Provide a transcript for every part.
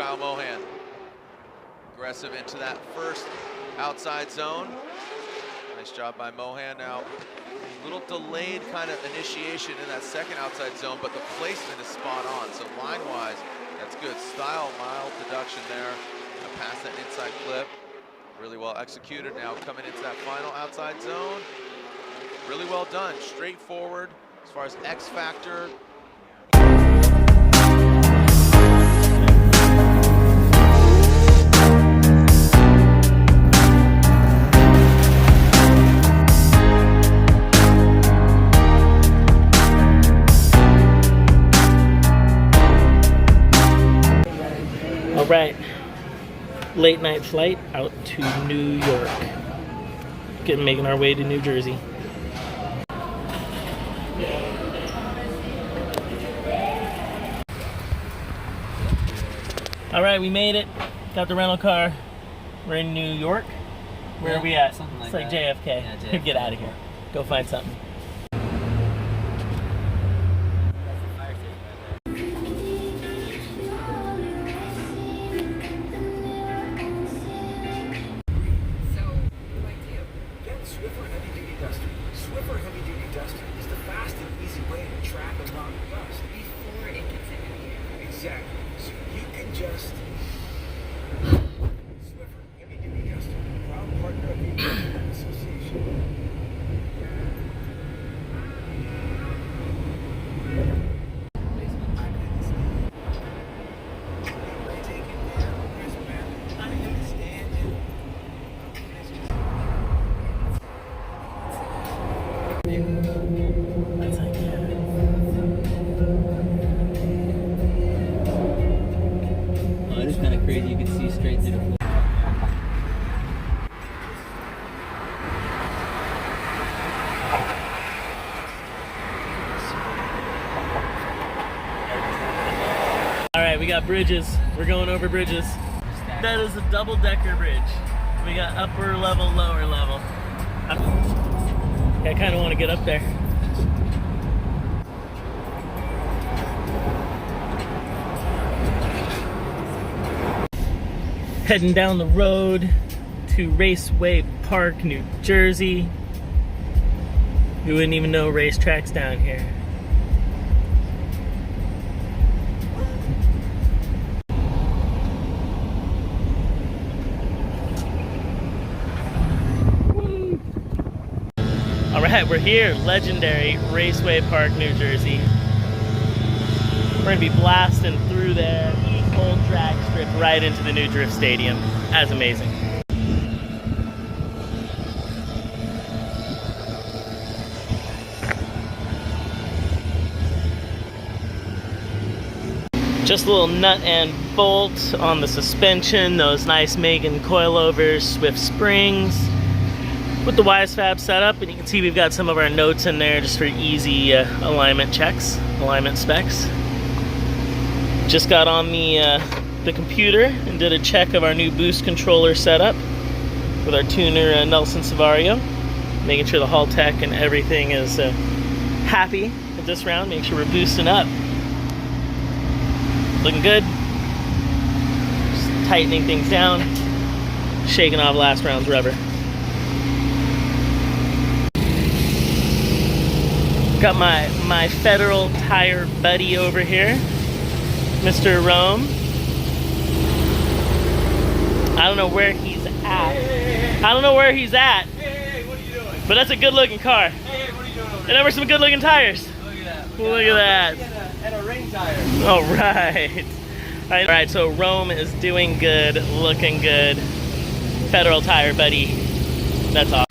Kyle Mohan. Aggressive into that first outside zone. Nice job by Mohan. Now, a little delayed kind of initiation in that second outside zone, but the placement is spot on. So line-wise, that's good. Style, mild deduction there. Past that inside clip. Really well executed. Now coming into that final outside zone. Really well done. Straightforward as far as X factor. All right. Late night flight out to New York. Making our way to New Jersey. All right, we made it. Got the rental car. We're in New York. Where are we at? Something like it's like that. JFK. Yeah, JFK. Get out of here. Go find something. Swiffer Heavy Duty Duster is the fast and easy way to trap and knock dust before it gets into the air. Exactly. So you can just Swiffer Heavy Duty Duster, proud partner of the American Association. Oh, it is kind of crazy. You can see straight through the floor. All right, we got bridges. We're going over bridges. That is a double-decker bridge. We got upper level, lower level. I kind of want to get up there. Heading down the road to Raceway Park, New Jersey. You wouldn't even know racetracks down here. All right, we're here, legendary Raceway Park, New Jersey. We're gonna be blasting through there, old drag strip right into the new Drift Stadium. That's amazing. Just a little nut and bolt on the suspension, those nice Megan coilovers, Swift springs. With the WiseFab setup, and you can see we've got some of our notes in there just for easy alignment checks, alignment specs. Just got on the computer and did a check of our new boost controller setup with our tuner Nelson Savario, making sure the Hall Tech and everything is happy at this round. Make sure we're boosting up. Looking good. Just tightening things down, shaking off last round's rubber. Got my Federal Tire buddy over here, Mr. Rome. I don't know where he's at. I don't know where he's at. Hey, what are you doing? But that's a good looking car. Hey, what are you doing over And there? there were some good looking tires. Look at that. Look at that. And a ring tire. All right. All right, so Rome is doing good, looking good. Federal Tire buddy. That's awesome.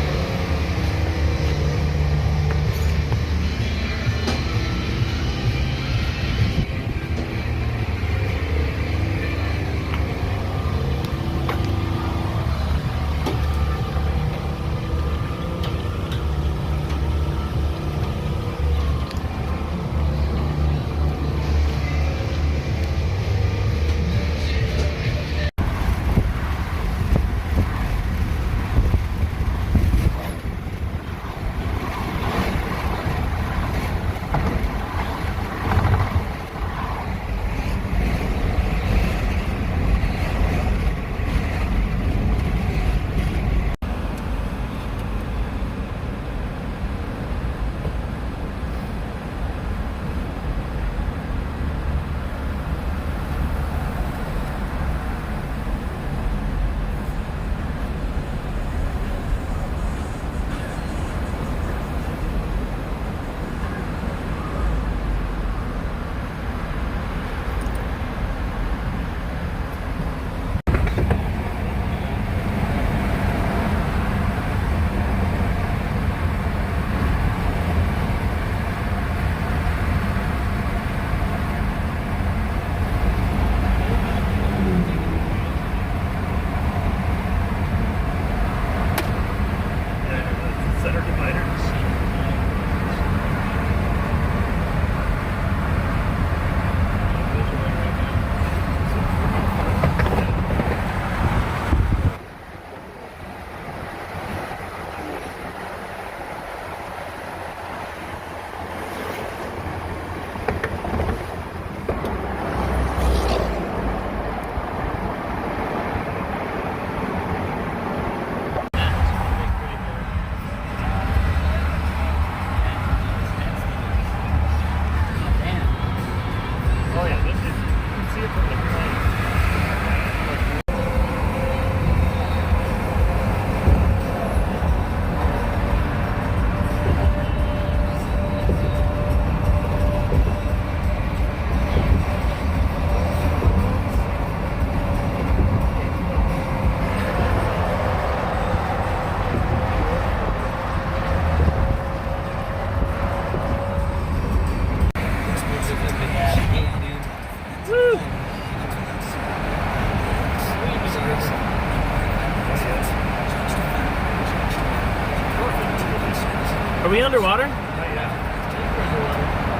Are we underwater? Not yet.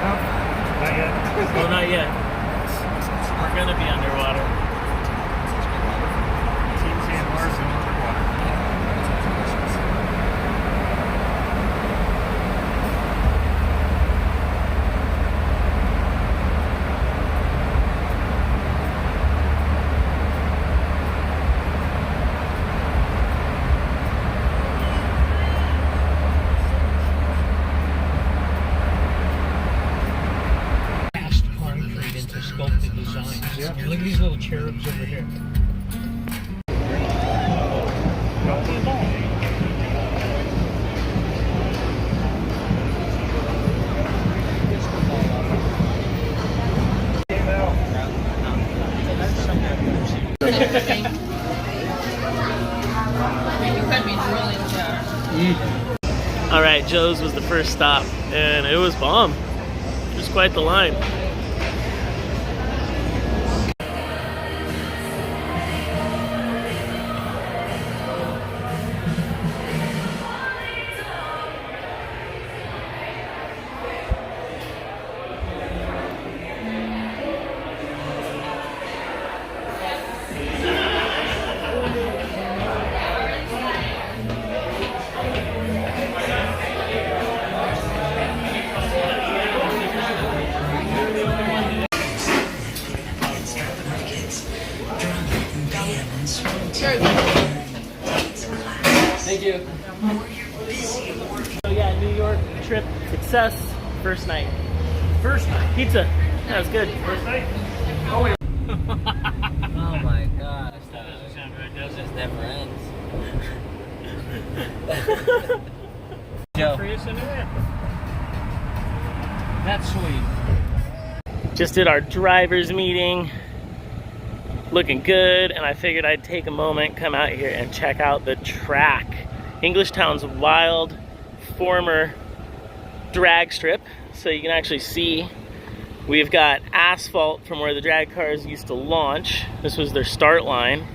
No, not yet. Oh, not yet. We're gonna be underwater. Team seeing Mars and underwater. Concrete into sculpted designs. Yeah. Look at these little cherubs over here. Go to the ball. All right, Joe's was the first stop, and it was bomb. It was quite the line. Thank you. So yeah, New York trip success. First night. First night. Pizza. That was good. First night? Oh, wait. Oh my gosh. That doesn't sound right, does This it? never ends. Joe. Joe. That's sweet. Just did our driver's meeting. Looking good, and I figured I'd take a moment, come out here and check out the track. Englishtown's wild former drag strip, so you can actually see we've got asphalt from where the drag cars used to launch. This was their start line.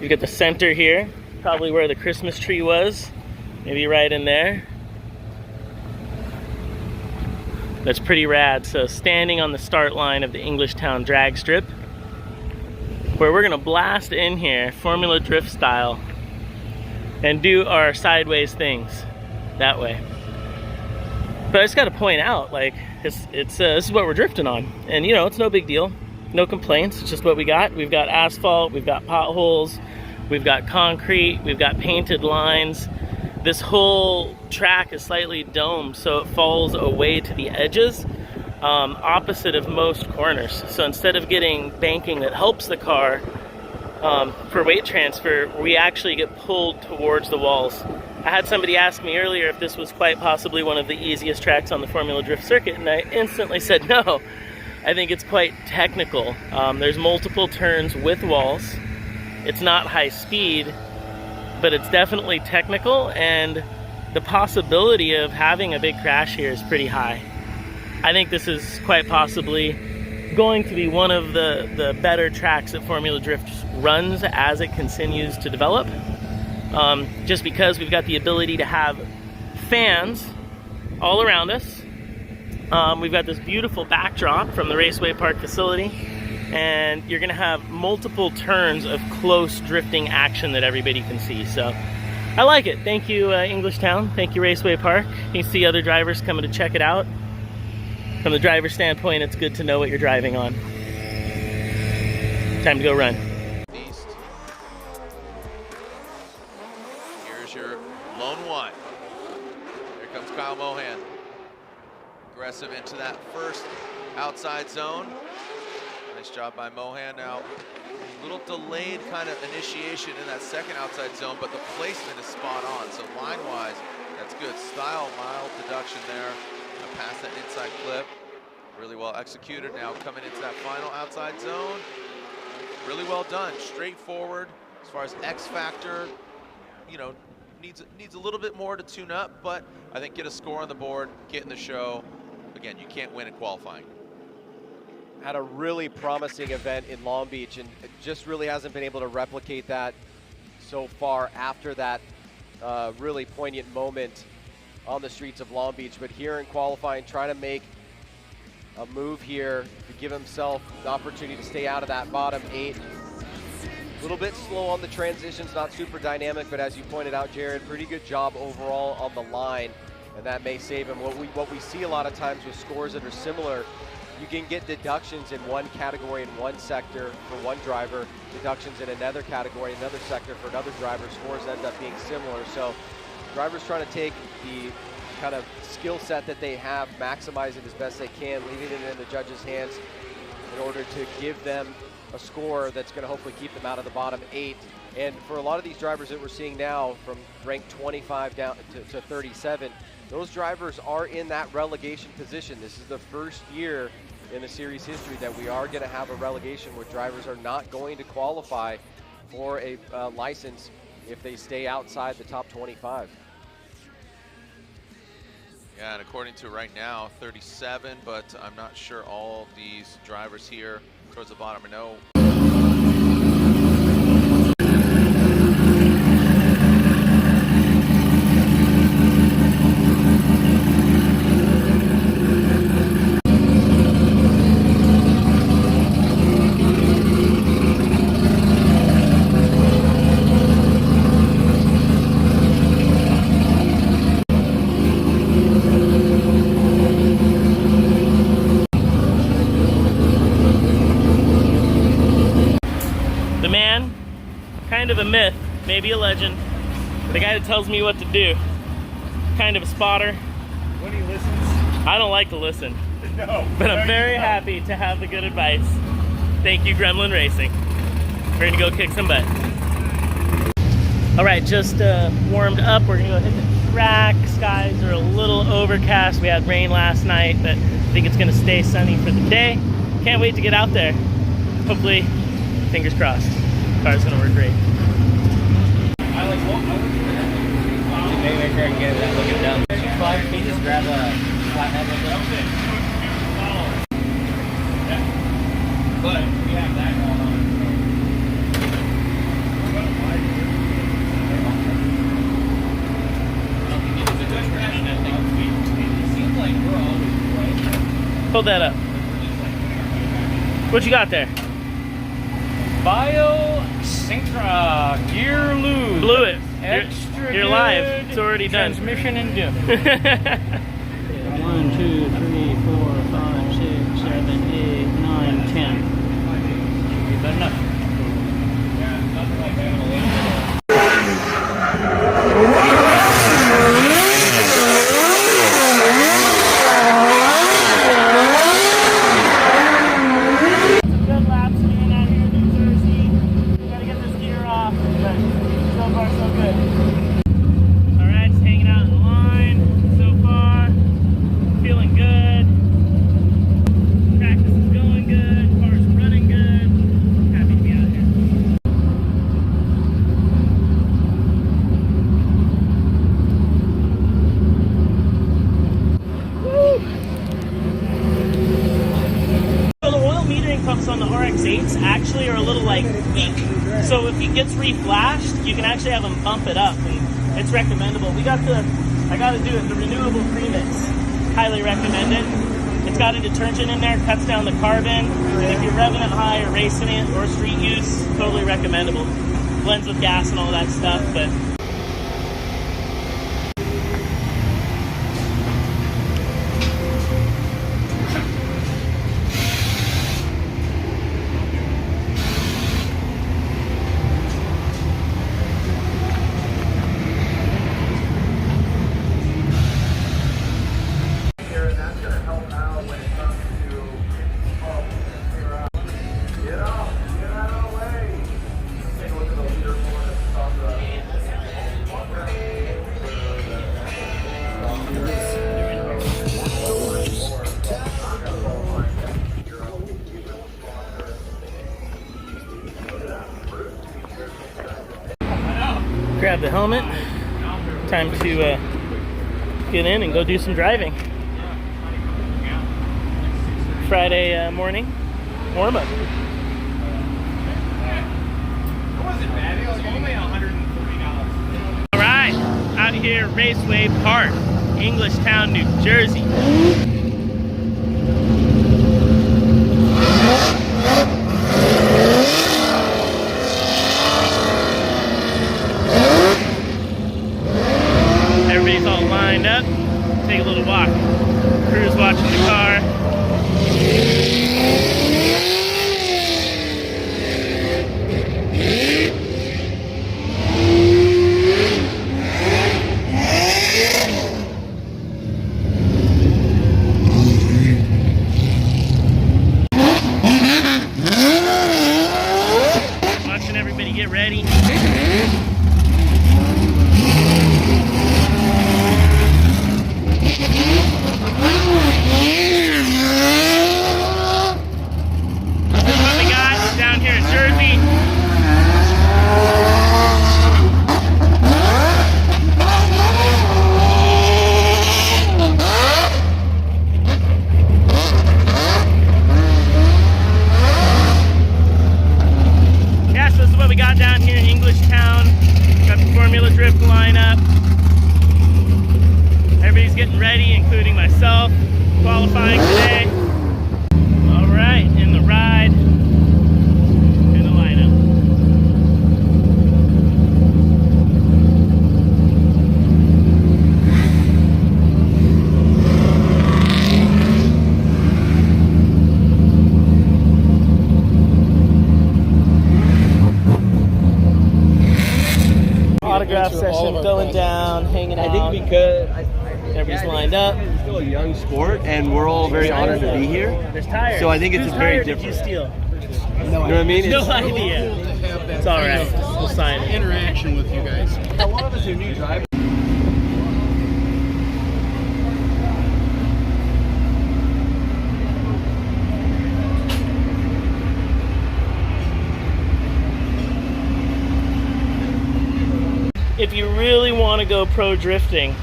You've got the center here, probably where the Christmas tree was, maybe right in there. That's pretty rad. So standing on the start line of the Englishtown drag strip, where we're gonna blast in here, Formula Drift style, and do our sideways things that way. But I just gotta point out, like, this is what we're drifting on. And you know, it's no big deal, no complaints, it's just what we got. We've got asphalt, we've got potholes, we've got concrete, we've got painted lines. This whole track is slightly domed, so it falls away to the edges, opposite of most corners. So instead of getting banking that helps the car for weight transfer, we actually get pulled towards the walls. I had somebody ask me earlier if this was quite possibly one of the easiest tracks on the Formula Drift circuit, and I instantly said no. I think it's quite technical. There's multiple turns with walls. It's not high speed, but it's definitely technical, and the possibility of having a big crash here is pretty high. I think this is quite possibly going to be one of the better tracks that Formula Drift runs as it continues to develop. Just because we've got the ability to have fans all around us. We've got this beautiful backdrop from the Raceway Park facility, and you're gonna have multiple turns of close drifting action that everybody can see. So I like it. Thank you, Englishtown. Thank you, Raceway Park. You can see other drivers coming to check it out. From the driver's standpoint, it's good to know what you're driving on. Time to go run. East. Here's your lone one. Here comes Kyle Mohan. Aggressive into that first outside zone. Nice job by Mohan. Now, a little delayed kind of initiation in that second outside zone, but the placement is spot on. So line-wise, that's good. Style, mild deduction there. Past that inside clip. Really well executed. Now coming into that final outside zone. Really well done. Straightforward. As far as X factor, you know, needs a little bit more to tune up, but I think get a score on the board, get in the show. Again, you can't win in qualifying. Had a really promising event in Long Beach, and it just really hasn't been able to replicate that so far after that really poignant moment on the streets of Long Beach. But here in qualifying, trying to make a move here to give himself the opportunity to stay out of that bottom 8. A little bit slow on the transitions, not super dynamic, but as you pointed out, Jared, pretty good job overall on the line, and that may save him. What we see a lot of times with scores that are similar, you can get deductions in one category in one sector for one driver, deductions in another category, another sector for another driver. Scores end up being similar. So drivers trying to take the kind of skill set that they have, maximize it as best they can, leaving it in the judges' hands in order to give them a score that's going to hopefully keep them out of the bottom 8. And for a lot of these drivers that we're seeing now, from rank 25 down to 37, those drivers are in that relegation position. This is the first year in the series history that we are going to have a relegation where drivers are not going to qualify for a license if they stay outside the top 25. Yeah, and according to right now, 37, but I'm not sure all these drivers here towards the bottom know. Kind of a myth, maybe a legend. The guy that tells me what to do. Kind of a spotter. When he listens. I don't like to listen. No. But I'm very happy to have the good advice. Thank you, Gremlin Racing. We're gonna go kick some butt. All right, just warmed up. We're gonna go hit the track. Skies are a little overcast. We had rain last night, but I think it's gonna stay sunny for the day. Can't wait to get out there. Hopefully, fingers crossed. Car's gonna work great. Maybe make sure I can get that looking down. Can you just grab a flathead with it? Yeah. But we have that going on. It seems like we're always right. Hold that up. What you got there? Bio Synchra Gear Lube. Blew it. Extra You're live. It's already done. Transmission and diff. 1, 2, 3, 4, 5, 6, 7, 8, 9, 10. Is that enough? Yeah, nothing like having a little bit of... Good laps being out here in New Jersey. Gotta get this gear off, but so far so good. All right, just hanging out in line so far. Feeling good. Practice is going good. Car's running good. Happy to be out here. So the oil metering pumps on the RX8s actually are a little like weak. So if it gets reflashed, you can actually have them bump it up, and it's recommendable. I got to do it, the renewable premix. Highly recommend it. It's got a detergent in there, cuts down the carbon, and if you're revving it high or racing it or street use, totally recommendable. Blends with gas and all that stuff, but grab the helmet. Time to get in and go do some driving. Friday morning warm-up. It wasn't bad. It was only $140. All right, out here at Raceway Park. Englishtown, New Jersey. Everybody's all lined up. Take a little walk. Crew's watching the car. Watching everybody get ready. Down here in Englishtown, got the Formula Drift lineup. Everybody's getting ready, including myself, qualifying today. All right, in the ride, in the lineup. Autograph session going down, hanging out. I think because everybody's lined up. It's still a young sport, and we're all very honored to be here. There's tires. So I think it's Whose very tire different. Did you steal? You know what I mean? No idea. It's all right. We'll sign it. Interaction with you guys. A lot of us are new drivers. If you really want to go pro drifting,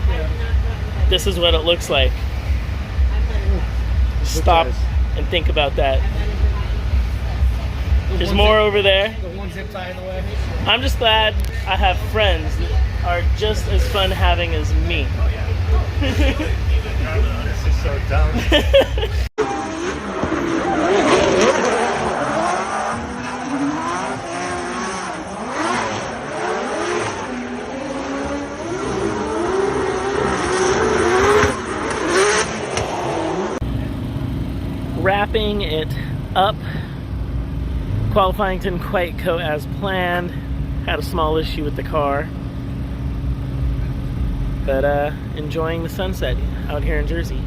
this is what it looks like. Stop and think about that. There's more over there. The one zip tie in the way. I'm just glad I have friends that are just as fun having as me. This is so dumb. Wrapping it up. Qualifying didn't quite go as planned. Had a small issue with the car. But enjoying the sunset out here in Jersey.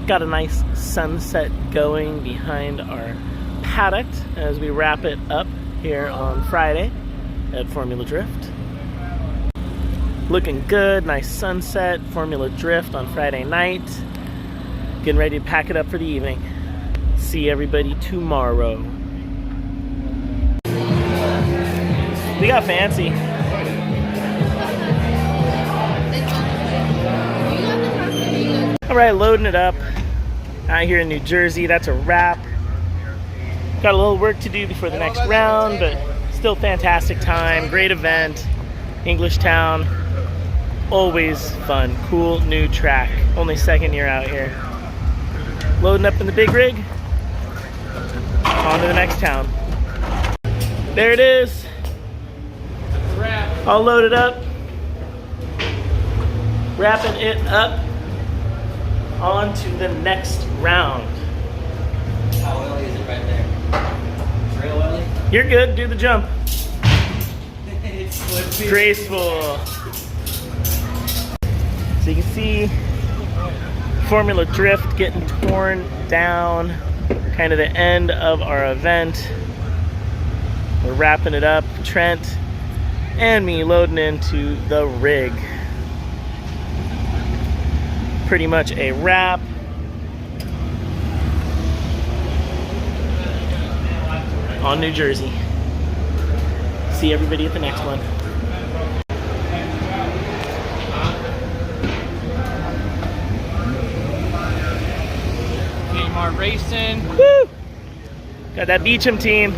Got a nice sunset going behind our Paddock as we wrap it up here on Friday at Formula Drift. Looking good, nice sunset, Formula Drift on Friday night. Getting ready to pack it up for the evening. See everybody tomorrow. We got fancy. All right, loading it up out here in New Jersey. That's a wrap. Got a little work to do before the next round, but still fantastic time. Great event. Englishtown, always fun. Cool new track. Only second year out here. Loading up in the big rig, on to the next town. There it is, all loaded up, wrapping it up, on to the next round. How oily is it right there? It's real oily? You're good, do the jump. It's flippy. Graceful. So you can see Formula Drift getting torn down, kind of the end of our event. We're wrapping it up, Trent and me loading into the rig. Pretty much a wrap. On New Jersey. See everybody at the next one. More racing. Woo! Got that Beecham team.